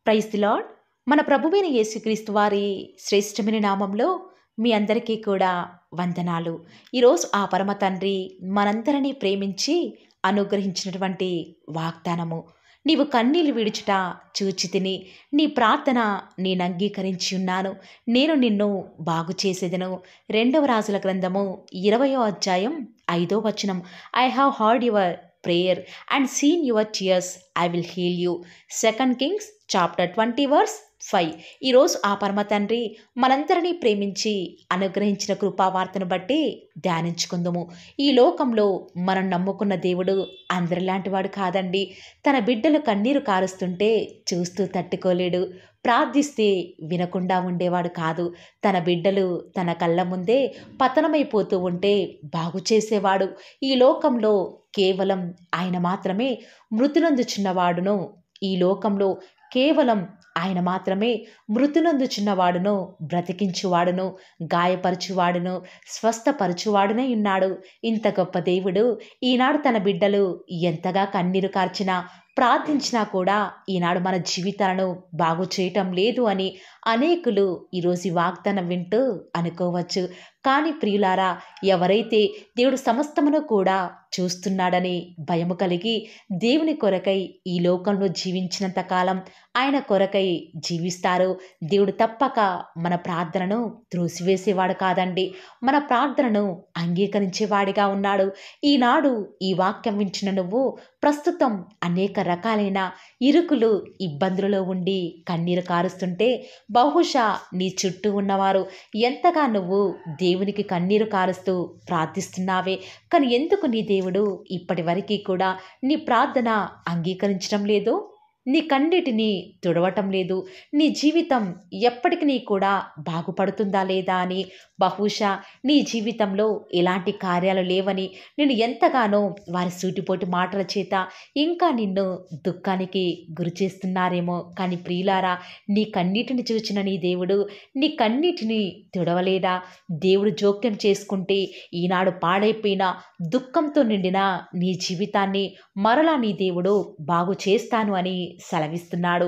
Praise the lord. మన ప్రభువైన యేసుక్రీస్తు వారి శ్రేష్టమైన నామంలో మీ అందరికీ కూడా వందనాలు. ఈరోజు ఆ పరమ తండ్రి మనందరినీ ప్రేమించి అనుగ్రహించినటువంటి వాగ్దానము, నీవు కన్నీళ్లు విడుచుట చూచి తిని నీ ప్రార్థన నేను అంగీకరించి ఉన్నాను, నేను నిన్ను బాగు చేసేదను. 2వ రాజుల గ్రంథము 20వ అధ్యాయం 5వ వచనం. I have heard your prayer and seen your tears, I will heal you. 2 Kings chapter 20 verse 5. ఈరోజు ఆ పరమ తండ్రి మనందరినీ ప్రేమించి అనుగ్రహించిన కృపావార్తను బట్టి ధ్యానించుకుందాము. ఈ లోకంలో మనం నమ్ముకున్న దేవుడు అందరిలాంటి వాడు కాదండి. తన బిడ్డలు కన్నీరు కారుస్తుంటే చూస్తూ తట్టుకోలేడు. ప్రార్థిస్తే వినకుండా ఉండేవాడు కాదు. తన బిడ్డలు తన కళ్ళ ముందే పతనమైపోతూ ఉంటే బాగు చేసేవాడు. ఈ లోకంలో కేవలం ఆయన మాత్రమే మృతునందుచున్నవాడును. ఈ లోకంలో కేవలం ఆయన మాత్రమే మృతునందుచున్నవాడును, బ్రతికించువాడును, గాయపరచువాడును, స్వస్థపరచువాడునై ఉన్నాడు. ఇంత గొప్ప దేవుడు ఈనాడు తన బిడ్డలు ఎంతగా కన్నీరు కార్చినా ప్రార్థించినా కూడా ఈనాడు మన జీవితాలను బాగు చేయటం లేదు అని అనేకులు ఈరోజు వాగ్దానం వింటూ అనుకోవచ్చు. కానీ ప్రియులారా, ఎవరైతే దేవుడు సమస్తమును కూడా చూస్తున్నాడని భయము కలిగి దేవుని కొరకై ఈ లోకంలో జీవించినంత కాలం ఆయన కొరకై జీవిస్తారు, దేవుడు తప్పక మన ప్రార్థనను త్రోసివేసేవాడు కాదండి. మన ప్రార్థనను అంగీకరించేవాడిగా ఉన్నాడు. ఈనాడు ఈ వాక్యం వించిన నువ్వు ప్రస్తుతం అనేక రకాలైన ఇరుకులు, ఇబ్బందులలో ఉండి కన్నీరు కారుస్తుంటే బహుశా నీ చుట్టూ ఉన్నవారు ఎంతగా నువ్వు దేవునికి కన్నీరు కారుస్తూ ప్రార్థిస్తున్నావే, కానీ ఎందుకు నీ దేవుడు ఇప్పటి వరకు కూడా నీ ప్రార్థన అంగీకరించడం లేదు? నీ కన్నిటిని తుడవటం లేదు? నీ జీవితం ఎప్పటికీ కూడా బాగుపడుతుందా లేదా అని, బహుశా నీ జీవితంలో ఎలాంటి కార్యాలు లేవని నేను ఎంతగానో వారి సూటిపోటి మాటల చేత ఇంకా నిన్ను దుఃఖానికి గురి చేస్తున్నారేమో. కానీ ప్రియులారా, నీ కన్నీటిని చూచిన నీ దేవుడు నీ కన్నీటిని తుడవలేదా? దేవుడు జోక్యం చేసుకుంటే ఈనాడు పాడైపోయిన దుఃఖంతో నిండిన నీ జీవితాన్ని మరలా నీ దేవుడు బాగు చేస్తాను అని సెలవిస్తున్నాడు.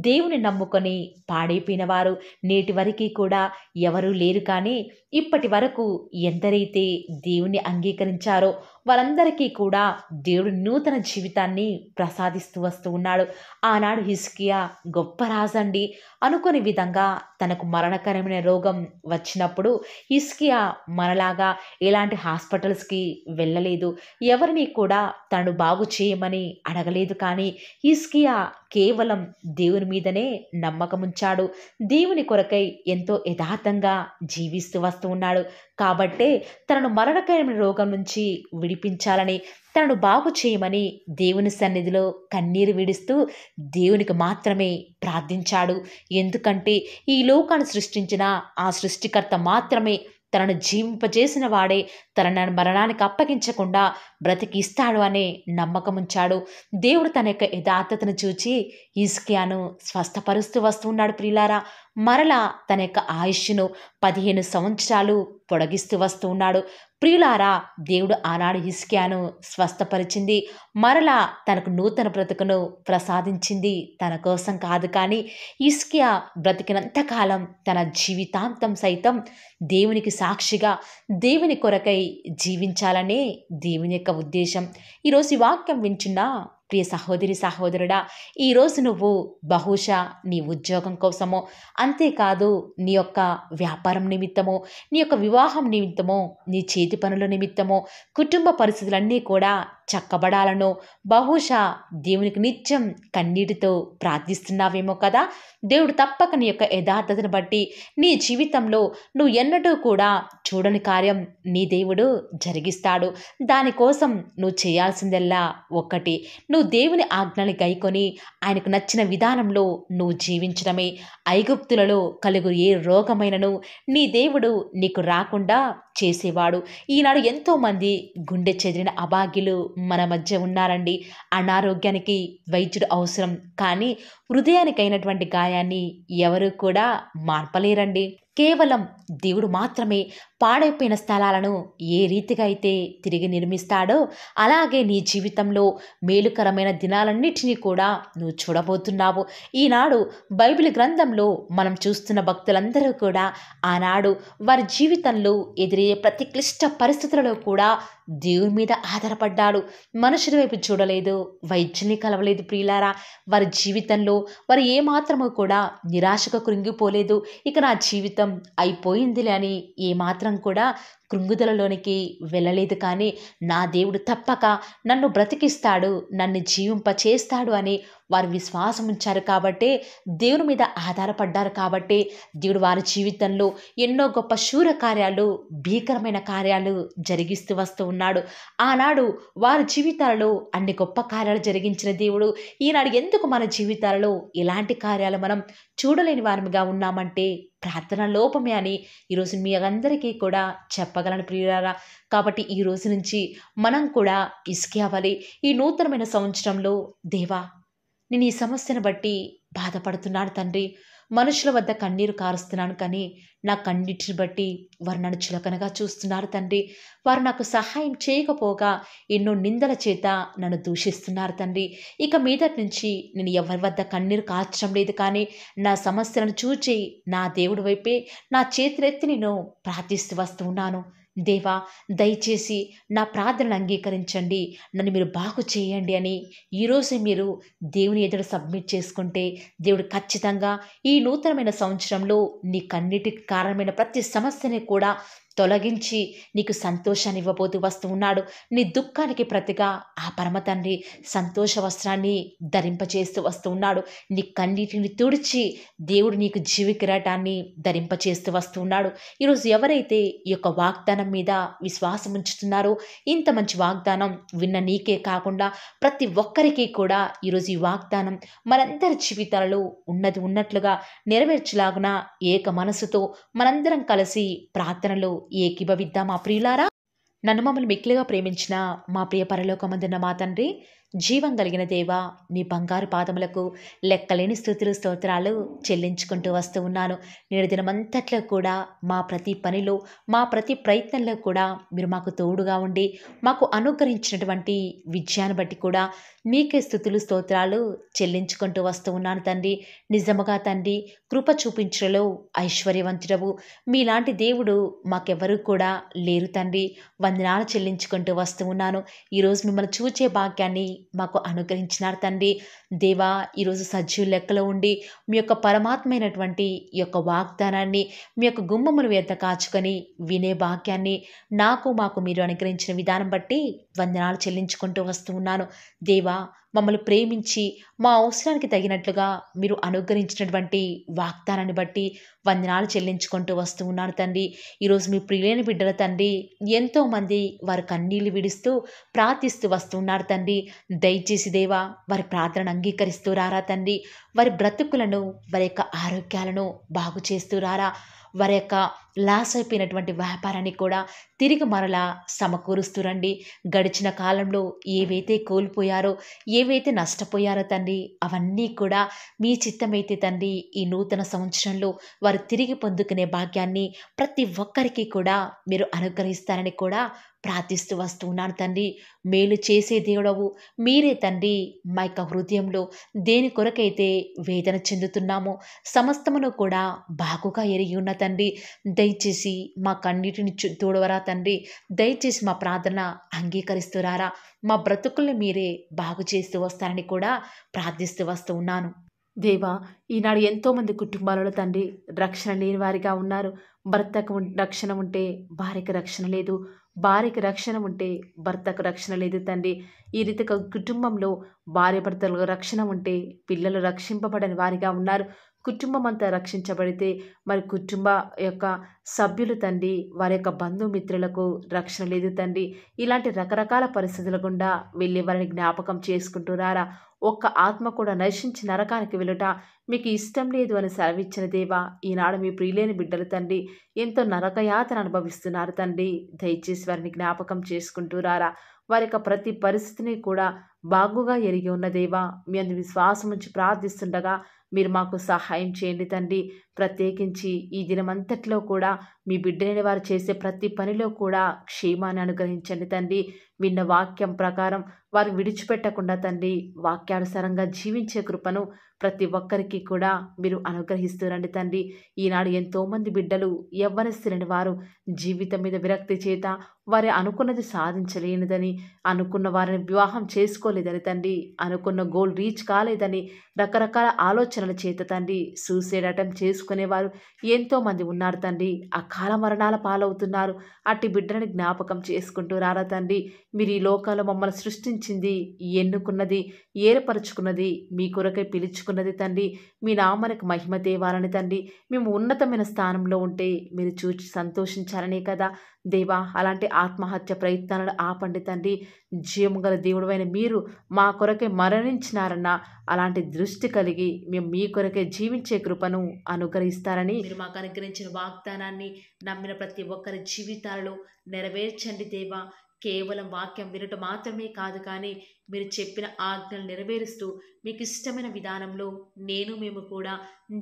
దేవుని నమ్ముకొని పాడైపోయిన వారు నేటి వరకు కూడా ఎవరూ లేరు. కానీ ఇప్పటి వరకు ఎందరైతే దేవుని అంగీకరించారో వారందరికీ కూడా దేవుడు నూతన జీవితాన్ని ప్రసాదిస్తూ వస్తూ ఉన్నాడు. ఆనాడు హిజ్కియా గొప్ప రాజండి. అనుకునే విధంగా తనకు మరణకరమైన రోగం వచ్చినప్పుడు హిజ్కియా మనలాగా ఎలాంటి హాస్పిటల్స్కి వెళ్ళలేదు, ఎవరిని కూడా తనను బాగు చేయమని అడగలేదు. కానీ హిజ్కియా కేవలం దేవుని మీదనే నమ్మకం ఉంచాడు. దేవుని కొరకై ఎంతో యథార్థంగా జీవిస్తూ వస్తూ ఉన్నాడు. కాబట్టే తనను మరణకరమైన రోగం నుంచి విడిపించాలని, తనను బాగు చేయమని దేవుని సన్నిధిలో కన్నీరు విడుస్తూ దేవునికి మాత్రమే ప్రార్థించాడు. ఎందుకంటే ఈ లోకాన్ని సృష్టించిన ఆ సృష్టికర్త మాత్రమే తనను జీవింపజేసిన వాడే తనను మరణానికి అప్పగించకుండా బ్రతికిస్తాడు అనే నమ్మకం ఉంచాడు. దేవుడు తన యొక్క యథార్థతను చూచి హిజ్కియాను స్వస్థపరుస్తూ వస్తూ ఉన్నాడు. ప్రియులారా, మరలా తన యొక్క ఆయుష్ను 15 సంవత్సరాలు పొడిగిస్తూ వస్తూ ఉన్నాడు. ప్రియులారా, దేవుడు ఆనాడు హిజ్కియాను స్వస్థపరిచింది, మరలా తనకు నూతన బ్రతుకును ప్రసాదించింది తన కోసం కాదు. కానీ హిజ్కియా బ్రతికినంతకాలం తన జీవితాంతం సైతం దేవునికి సాక్షిగా దేవుని కొరకై జీవించాలనే దేవుని యొక్క ఉద్దేశం. ఈరోజు ఈ వాక్యం వింటున్న ప్రియ సహోదరి సహోదరుడా, ఈరోజు నువ్వు బహుశా నీ ఉద్యోగం కోసమో, అంతేకాదు నీ యొక్క వ్యాపారం నిమిత్తమో, నీ యొక్క వివాహం నిమిత్తమో, నీ చేతి పనుల నిమిత్తమో, కుటుంబ పరిస్థితులన్నీ కూడా చక్కబడాలనో బహుశా దేవునికి నిత్యం కన్నీటితో ప్రార్థిస్తున్నావేమో కదా. దేవుడు తప్పక నీ యొక్క యథార్థతను బట్టి నీ జీవితంలో నువ్వు ఎన్నడూ కూడా చూడని కార్యం నీ దేవుడు జరిగిస్తాడు. దానికోసం నువ్వు చేయాల్సిందల్లా ఒక్కటి, నువ్వు దేవుని ఆజ్ఞని గైకొని ఆయనకు నచ్చిన విధానంలో నువ్వు జీవించడమే. ఐగుప్తులలో కలుగు ఏ రోగమైనను నీ దేవుడు నీకు రాకుండా చేసేవాడు. ఈనాడు ఎంతోమంది గుండె చెదిరిన అభాగ్యులు మన మధ్య ఉన్నారండి. అనారోగ్యానికి వైద్యుడు అవసరం, కానీ హృదయానికి అయినటువంటి గాయాన్ని ఎవరు కూడా మార్పలేరండి. కేవలం దేవుడు మాత్రమే పాడైపోయిన స్థలాలను ఏ రీతిగా అయితే తిరిగి నిర్మిస్తాడో అలాగే నీ జీవితంలో మేలుకరమైన దినాలన్నిటినీ కూడా నువ్వు చూడబోతున్నావు. ఈనాడు బైబిల్ గ్రంథంలో మనం చూస్తున్న భక్తులందరూ కూడా ఆనాడు వారి జీవితంలో ఎదురయ్యే ప్రతి క్లిష్ట పరిస్థితులలో కూడా దేవుని మీద ఆధారపడ్డాడు. మనుషుల వైపు చూడలేదు, వైద్యుల్ని కలవలేదు. ప్రియులారా, వారి జీవితంలో వారు ఏమాత్రము కూడా నిరాశకు కృంగిపోలేదు. ఇక నా జీవితం అయిపోయిందిలే అని ఏమాత్రం కూడా కృంగుదలలోనికి వెళ్ళలేదు. కానీ నా దేవుడు తప్పక నన్ను బ్రతికిస్తాడు, నన్ను జీవింపచేస్తాడు అని వారు విశ్వాసం ఉంచారు. కాబట్టి దేవుని మీద ఆధారపడ్డారు. కాబట్టి దేవుడు వారి జీవితంలో ఎన్నో గొప్ప శూర కార్యాలు, భీకరమైన కార్యాలు జరిగిస్తూ వస్తూ ఉన్నాడు. ఆనాడు వారి జీవితాలలో అన్ని గొప్ప కార్యాలు జరిగించిన దేవుడు ఈనాడు ఎందుకు మన జీవితాలలో ఇలాంటి కార్యాలు మనం చూడలేని వారముగా ఉన్నామంటే ప్రార్థన లోపమే అని ఈరోజు మీ అందరికీ కూడా చెప్పగలను ప్రియులారా. కాబట్టి ఈ రోజు నుంచి మనం కూడా హిజ్కియా వలె ఈ నూతనమైన సంవత్సరంలో దేవా, నేను ఈ సమస్యను బట్టి బాధపడుతున్నాను తండ్రి, మనుషుల వద్ద కన్నీరు కారుస్తున్నాను, కానీ నా కన్నిటిని బట్టి వారు నన్ను చులకనగా చూస్తున్నారు తండ్రి. వారు నాకు సహాయం చేయకపోగా ఎన్నో నిందల చేత నన్ను దూషిస్తున్నారు తండ్రి. ఇక మీదటి నుంచి నేను ఎవరి వద్ద కన్నీరు కార్చడం లేదు, కానీ నా సమస్యలను చూచి నా దేవుడి వైపే నా చేతులెత్తి నేను ప్రార్థిస్తూ వస్తూ ఉన్నాను. దేవా, దయచేసి నా ప్రార్థనను అంగీకరించండి, నన్ను మీరు బాగు చేయండి అని ఈరోజు మీరు దేవుని ఎదుట సబ్మిట్ చేసుకుంటే దేవుడు ఖచ్చితంగా ఈ నూతనమైన సంవత్సరంలో నీ కన్నిటికి కారణమైన ప్రతి సమస్యని కూడా తొలగించి నీకు సంతోషాన్ని ఇవ్వబోతూ వస్తూ ఉన్నాడు. నీ దుఃఖానికి ప్రతిగా ఆ పరమ తండ్రి సంతోష వస్త్రాన్ని ధరింపచేస్తూ వస్తూ ఉన్నాడు. నీ కన్నీటిని తుడిచి దేవుడు నీకు జీవ కిరీటాన్ని ధరింపచేస్తూ వస్తూ ఉన్నాడు. ఈరోజు ఎవరైతే ఈ యొక్క వాగ్దానం మీద విశ్వాసం ఉంచుతున్నారో, ఇంత మంచి వాగ్దానం విన్న నీకే కాకుండా ప్రతి ఒక్కరికి కూడా ఈరోజు ఈ వాగ్దానం మనందరి జీవితాలలో ఉన్నట్లుగా నెరవేర్చలాగున ఏక మనసుతో మనందరం కలిసి ప్రార్థనలో ఏకీభవిద్దాం. మా ప్రియులారా, నన్ను మమ్మల్ని మిక్కిలిగా ప్రేమించిన మా ప్రియ పరలోకమందున్న మా తండ్రి, జీవం కలిగిన దేవా, నీ బంగారు పాదములకు లెక్కలేని స్తుతులు స్తోత్రాలు చెల్లించుకుంటూ వస్తూ ఉన్నాను. నేడు దినమంతట్లో కూడా మా ప్రతి పనిలో, మా ప్రతి ప్రయత్నంలో కూడా మీరు మాకు తోడుగా ఉండి మాకు అనుగ్రహించినటువంటి విజయాన్ని బట్టి కూడా మీకే స్తుతులు స్తోత్రాలు చెల్లించుకుంటూ వస్తూ ఉన్నాను తండ్రి. నిజముగా తండ్రి, కృప చూపించడంలో ఐశ్వర్యవంతుడవు, మీలాంటి దేవుడు మాకెవరూ కూడా లేరు తండ్రి. వందనాలు చెల్లించుకుంటూ వస్తూ ఉన్నాను. ఈరోజు మిమ్మల్ని చూచే భాగ్యాన్ని మాకు అనుగ్రహించినారు తండ్రి. దేవా, ఈరోజు సజీవ లెక్కలో ఉండి మీ యొక్క పరమాత్మైనటువంటి ఈ యొక్క వాగ్దానాన్ని మీ యొక్క గుమ్మముల వేద కాచుకొని వినే భాగ్యాన్ని మాకు మీరు అనుగ్రహించిన విధానం బట్టి వందనాలు చెల్లించుకుంటూ వస్తూ ఉన్నాను. దేవా, మమ్మల్ని ప్రేమించి మా అవసరానికి తగినట్లుగా మీరు అనుగ్రహించినటువంటి వాగ్దానాన్ని బట్టి వందనాలు చెల్లించుకుంటూ వస్తూ ఉన్నాను తండ్రి. ఈరోజు మీ ప్రియులైన బిడ్డల తండ్రి ఎంతోమంది వారి కన్నీళ్లు విడుస్తూ ప్రార్థిస్తూ వస్తూ ఉన్నారు తండ్రి. దయచేసి దేవా, వారి ప్రార్థనను అంగీకరిస్తూ రారా తండ్రి. వారి బ్రతుకులను, వారి యొక్క ఆరోగ్యాలను బాగు చేస్తూ రారా. వారి యొక్క లాస్ అయిపోయినటువంటి వ్యాపారాన్ని కూడా తిరిగి మరలా సమకూరుస్తురండి. గడిచిన కాలంలో ఏవైతే కోల్పోయారో, ఏవైతే నష్టపోయారో తండ్రి, అవన్నీ కూడా మీ చిత్తమైతే తండ్రి ఈ నూతన సంవత్సరంలో వారు తిరిగి పొందుకునే భాగ్యాన్ని ప్రతి ఒక్కరికి కూడా మీరు అనుగ్రహిస్తారని కూడా ప్రార్థిస్తూ వస్తూ ఉన్నాను తండ్రి. మేలు చేసే దేవుడవు మీరే తండ్రి. మా యొక్క హృదయంలో దేని కొరకైతే వేదన చెందుతున్నామో సమస్తమును కూడా బాగుగా ఎరిగి ఉన్న తండ్రి. దయచేసి మా కన్నీటిని తోడవరా తండ్రి. దయచేసి మా ప్రార్థన అంగీకరిస్తూ రారా. మా బ్రతుకుల్ని మీరే బాగు చేస్తూ వస్తారని కూడా ప్రార్థిస్తూ వస్తూ ఉన్నాను. దేవా, ఈనాడు ఎంతోమంది కుటుంబాలలో తండ్రి రక్షణ లేని వారిగా ఉన్నారు. భర్తకు రక్షణ ఉంటే భార్యకు రక్షణ లేదు, భార్యకి రక్షణ ఉంటే భర్తకు రక్షణ లేదు తండ్రి. ఈ రీతిగా కుటుంబంలో భార్య భర్తలకు రక్షణ ఉంటే పిల్లలు రక్షింపబడని వారిగా ఉన్నారు. కుటుంబం అంతా రక్షించబడితే మరి కుటుంబ యొక్క సభ్యులు తండ్రి, వారి యొక్క బంధుమిత్రులకు రక్షణ లేదు తండ్రి. ఇలాంటి రకరకాల పరిస్థితుల గుండా వెళ్ళి వారిని జ్ఞాపకం చేసుకుంటూ రారా. ఒక్క ఆత్మ కూడా నశించి నరకానికి వెళ్ళుట మీకు ఇష్టం లేదు అని సెలవిచ్చిన దేవా, ఈనాడు మీ ప్రియులేని బిడ్డలు తండ్రి ఎంతో నరకయాతన అనుభవిస్తున్నారు తండ్రి. దయచేసి వారిని జ్ఞాపకం చేసుకుంటూ రారా. వారి యొక్క ప్రతి పరిస్థితిని కూడా బాగుగా ఎరిగి ఉన్న దేవా, మీ అందు విశ్వాసం ఉంచి ప్రార్థిస్తుండగా మీరు మాకు సహాయం చేయండి తండ్రి. ప్రత్యేకించి ఈ దినమంతట్లో కూడా మీ బిడ్డలైన వారు చేసే ప్రతి పనిలో కూడా క్షేమాన్ని అనుగ్రహించండి తండ్రి. విన్న వాక్యం ప్రకారం వారు విడిచిపెట్టకుండా తండ్రి వాక్యానుసారంగా జీవించే కృపను ప్రతి ఒక్కరికి కూడా మీరు అనుగ్రహిస్తూ రండి తండ్రి. ఈనాడు ఎంతోమంది బిడ్డలు యవ్వనస్తులని వారు జీవితం మీద విరక్తి చేత వారి అనుకున్నది సాధించలేనిదని, అనుకున్న వారిని వివాహం చేసుకోలేదని తండ్రి, అనుకున్న గోల్ రీచ్ కాలేదని రకరకాల ఆలోచనల చేత తండ్రి సూసైడ్ అటెంప్ట్ చేసుకునేవారు ఎంతోమంది ఉన్నారు తండ్రి. అకాల మరణాల పాలవుతున్నారు. అట్టి బిడ్డలని జ్ఞాపకం చేసుకుంటూ రారా తండ్రి. మీరు ఈ లోకంలో మమ్మల్ని సృష్టించింది, ఎన్నుకున్నది, ఏర్పరచుకున్నది, మీ కొరకై పిలుచుకున్నది తండ్రి. మీ నామానికి మహిమ తేవాలని తండ్రి. మేము ఉన్నతమైన స్థానంలో ఉంటే మీరు చూచి సంతోషించాలనే కదా దేవా. అలాంటి ఆత్మహత్య ప్రయత్నాలను ఆపండి తండ్రి. జీవము గల దేవుడైన మీరు మా కొరకే మరణించినారన్న అలాంటి దృష్టి కలిగి మేము మీ కొరకే జీవించే కృపను అనుగ్రహిస్తారని మీరు మాకు అనుగ్రహించిన వాగ్దానాన్ని నమ్మిన ప్రతి ఒక్కరి జీవితాలలో నెరవేర్చండి దేవా. కేవలం వాక్యం వినటం మాత్రమే కాదు, కానీ మీరు చెప్పిన ఆజ్ఞలు నెరవేరుస్తూ మీకు ఇష్టమైన విధానంలో మేము కూడా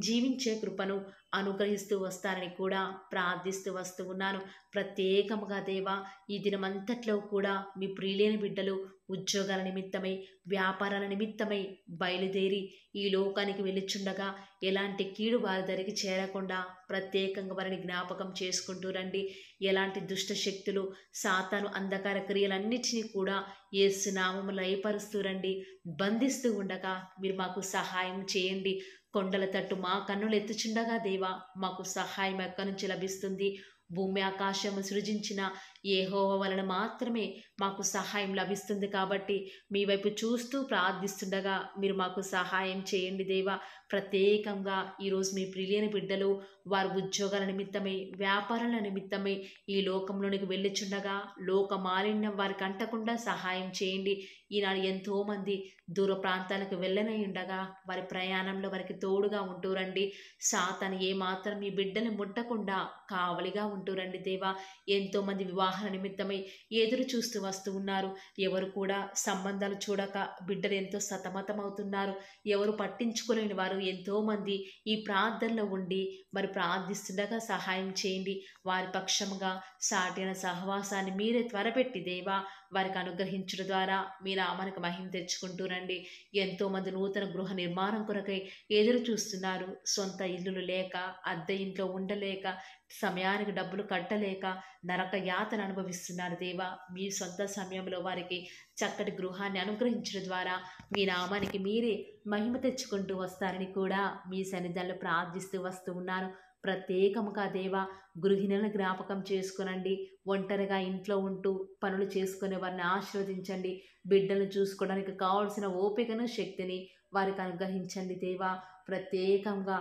జీవించే కృపను అనుగ్రహిస్తూ వస్తారని కూడా ప్రార్థిస్తూ వస్తూ ఉన్నాను. ప్రత్యేకముగా దేవా, ఈ దినమంతట్లో కూడా మీ ప్రియులైన బిడ్డలు ఉద్యోగాల నిమిత్తమై, వ్యాపారాల నిమిత్తమై బయలుదేరి ఈ లోకానికి వెళ్ళిచుండగా ఎలాంటి కీడు వారి దరికి చేరకుండా ప్రత్యేకంగా వారిని జ్ఞాపకం చేసుకుంటూ రండి. ఎలాంటి దుష్ట శక్తులు, సాతాను అంధకార క్రియలన్నిటినీ కూడా యేసు నామములో లయపరుస్తూ రండి. బంధిస్తూ ఉండగా మీరు మాకు సహాయం చేయండి. కొండల తట్టు మా కన్నులు ఎత్తుచుండగా దేవా, మాకు సహాయం ఎక్కడి నుంచి లభిస్తుంది? భూమి ఆకాశము సృజించిన యెహోవా వలన మాత్రమే మాకు సహాయం లభిస్తుంది. కాబట్టి మీ వైపు చూస్తూ ప్రార్థిస్తుండగా మీరు మాకు సహాయం చేయండి దేవా. ప్రత్యేకంగా ఈరోజు మీ ప్రియులైన బిడ్డలు వారి ఉద్యోగాల నిమిత్తమై, వ్యాపారాల నిమిత్తమై ఈ లోకంలోనికి వెళ్ళిచుండగా లోక మాలిన్యం వారికి అంటకుండా సహాయం చేయండి. ఈనాడు ఎంతోమంది దూర ప్రాంతాలకు వెళ్ళనై ఉండగా వారి ప్రయాణంలో వారికి తోడుగా ఉంటూరండి. సాతాను ఏమాత్రం మీ బిడ్డని ముట్టకుండా కావలిగా ఉంటూరండి దేవా. ఎంతోమంది వివాహాల నిమిత్తమై ఎదురు చూస్తూ వస్తూ ఉన్నారు. ఎవరు కూడా సంబంధాలు చూడక బిడ్డలు ఎంతో సతమతమవుతున్నారు. ఎవరు పట్టించుకోలేని వారు ఎంతోమంది ఈ ప్రార్థనలో ఉండి మరి ప్రార్థిస్తుండగా సహాయం చేయండి. వారి పక్షముగా సాటిన సహవాసాన్ని మీరే త్వరపెట్టి దేవా వారికి అనుగ్రహించడం ద్వారా మీ నామానికి మహిమ తెచ్చుకుంటూ రండి. ఎంతోమంది నూతన గృహ నిర్మాణం కొరకై ఎదురు చూస్తున్నారు. సొంత ఇల్లులు లేక, అద్దె ఇంట్లో ఉండలేక, సమయానికి డబ్బులు కట్టలేక నరక యాతన అనుభవిస్తున్నారు దేవా. మీ సొంత సమయంలో వారికి చక్కటి గృహాన్ని అనుగ్రహించడం ద్వారా మీ నామానికి మీరే మహిమ తెచ్చుకుంటూ వస్తారని కూడా మీ సన్నిధానంలో ప్రార్థిస్తూ వస్తూ ఉన్నాను. ప్రత్యేకముగా దేవా, గృహిణులను జ్ఞాపకం చేసుకునండి. ఒంటరిగా ఇంట్లో ఉంటూ పనులు చేసుకునే వారిని ఆశీర్వదించండి. బిడ్డలను చూసుకోవడానికి కావాల్సిన ఓపికను, శక్తిని వారికి అనుగ్రహించండి దేవా. ప్రత్యేకంగా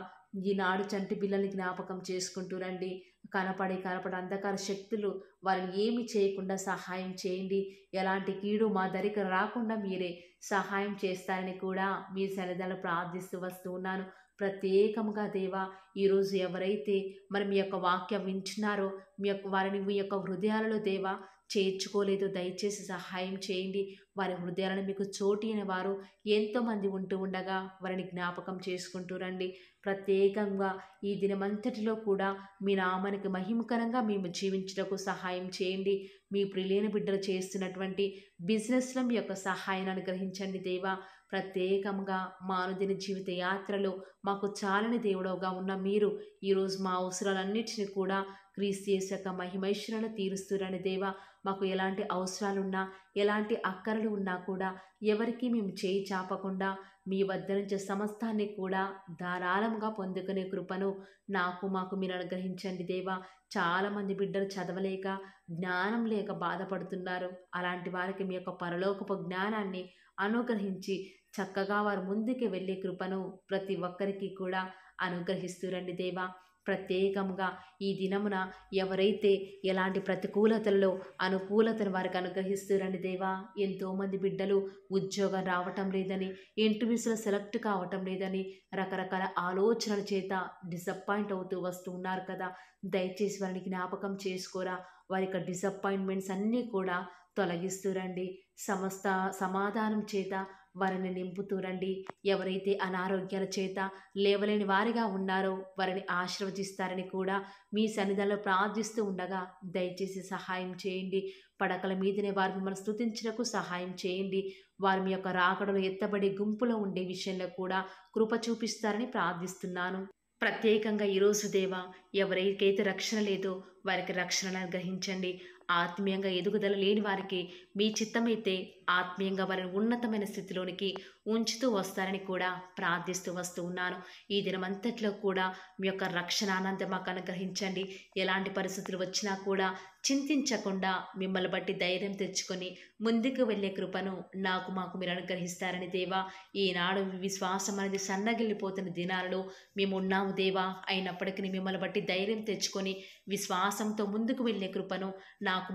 ఈనాడు చంటి పిల్లల్ని జ్ఞాపకం చేసుకుంటూ రండి. కనపడి అంధకార శక్తులు వారిని ఏమి చేయకుండా సహాయం చేయండి. ఎలాంటి కీడు మా దరికి రాకుండా మీరే సహాయం చేస్తారని కూడా మీ సన్నిధానంలో ప్రార్థిస్తూ వస్తూ ఉన్నాను. ప్రత్యేకముగా దేవా, ఈరోజు ఎవరైతే మరి మీ యొక్క వాక్యం వింటున్నారో వారిని మీ యొక్క హృదయాలలో దేవా చేర్చుకోలేదు, దయచేసి సహాయం చేయండి. వారి హృదయాలను మీకు చోటిన వారు ఎంతోమంది ఉంటూ ఉండగా వారిని జ్ఞాపకం చేసుకుంటూ రండి. ప్రత్యేకంగా ఈ దినమంతటిలో కూడా మీ నామానికి మహిమకరంగా మేము జీవించటకు సహాయం చేయండి. మీ ప్రియులైన బిడ్డలు చేస్తున్నటువంటి బిజినెస్లో మీ యొక్క సహాయాన్ని అనుగ్రహించండి దేవా. ప్రత్యేకంగా మా అనుదిన జీవిత యాత్రలో మాకు చాలని దేవుడవుగా ఉన్న మీరు ఈరోజు మా అవసరాలన్నిటిని కూడా క్రీస్తు యేసు యొక్క మహిమైశ్వరాలు తీరుస్తురని దేవా. మాకు ఎలాంటి అవసరాలున్నా, ఎలాంటి అక్కరలు ఉన్నా కూడా ఎవరికి మేము చేయి చాపకుండా మీ వద్ద నుంచి సమస్తాన్ని కూడా ధారాళంగా పొందుకునే కృపను మాకు మీరు అనుగ్రహించండి దేవా. చాలామంది బిడ్డలు చదవలేక, జ్ఞానం లేక బాధపడుతున్నారు. అలాంటి వారికి మీ యొక్క పరలోకపు జ్ఞానాన్ని అనుగ్రహించి చక్కగా వారు ముందుకు వెళ్ళే కృపను ప్రతి ఒక్కరికి కూడా అనుగ్రహిస్తురండి దేవా. ప్రత్యేకంగా ఈ దినమున ఎవరైతే ఎలాంటి ప్రతికూలతల్లో అనుకూలతను వారికి అనుగ్రహిస్తురండి దేవా. ఎంతోమంది బిడ్డలు ఉద్యోగం రావటం లేదని, ఇంటర్వ్యూస్లో సెలెక్ట్ కావటం లేదని రకరకాల ఆలోచనల చేత డిసప్పాయింట్ అవుతూ వస్తూ ఉన్నారు కదా. దయచేసి వారిని జ్ఞాపకం చేసుకోరా. వారి యొక్క డిసప్పాయింట్మెంట్స్ అన్నీ కూడా తొలగిస్తురండి. సమస్త సమాధానం చేత వారిని నింపుతూ రండి. ఎవరైతే అనారోగ్యాల చేత లేవలేని వారిగా ఉన్నారో వారిని ఆశీర్వదిస్తారని కూడా మీ సన్నిధిలో ప్రార్థిస్తూ ఉండగా దయచేసి సహాయం చేయండి. పడకల మీదనే వారు మిమ్మల్ని స్తుతించుటకు సహాయం చేయండి. వారి మీ యొక్క రాకడలో ఎత్తబడి గుంపులో ఉండే విషయంలో కూడా కృప చూపిస్తారని ప్రార్థిస్తున్నాను. ప్రత్యేకంగా ఈరోజు దేవా, ఎవరికైతే రక్షణ లేదో వారికి రక్షణను అనుగ్రహించండి. ఆత్మీయంగా ఎదుగుదల లేని వారికి మీ చిత్తమైతే ఆత్మీయంగా వారిని ఉన్నతమైన స్థితిలోనికి ఉంచుతూ వస్తారని కూడా ప్రార్థిస్తూ వస్తూ ఉన్నాను. ఈ దినమంతట్లో కూడా మీ యొక్క రక్షణ ఆనందం మాకు అనుగ్రహించండి. ఎలాంటి పరిస్థితులు వచ్చినా కూడా చింతించకుండా మిమ్మల్ని బట్టి ధైర్యం తెచ్చుకొని ముందుకు వెళ్ళే కృపను మాకు మీరు అనుగ్రహిస్తారని దేవా, ఈనాడు విశ్వాసం అనేది సన్నగిల్లిపోతున్న దినాలలో మేము ఉన్నాము దేవా. అయినప్పటికీ మిమ్మల్ని బట్టి ధైర్యం తెచ్చుకొని విశ్వాసంతో ముందుకు వెళ్ళే కృపను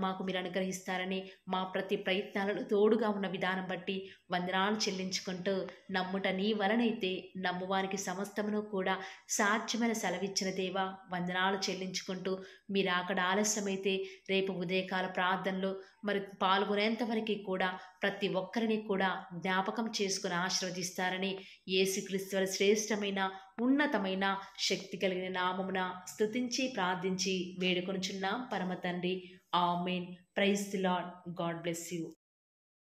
మాకు మీరు అనుగ్రహిస్తారని మా ప్రతి ప్రయత్నాలను తోడుగా ఉన్న విధానం బట్టి వందనాలు చెల్లించుకుంటూ, నమ్ముట నీ వలనైతే నమ్మువానికి సమస్తమును కూడా సాధ్యమైన సెలవిచ్చిన దేవా వందనాలు చెల్లించుకుంటూ, మీరు అక్కడ ఆలస్యమైతే రేపు ఉదయకాల ప్రార్థనలో మరి పాల్గొనేంతవరకు కూడా ప్రతి ఒక్కరిని కూడా జ్ఞాపకం చేసుకుని ఆశీర్వదిస్తారని యేసుక్రీస్తు వారి శ్రేష్టమైన ఉన్నతమైన శక్తి కలిగిన నామమున స్తుతించి ప్రార్థించి వేడుకొనుచున్నాం పరమ తండ్రి. ఆమేన్. Praise the lord. God bless you.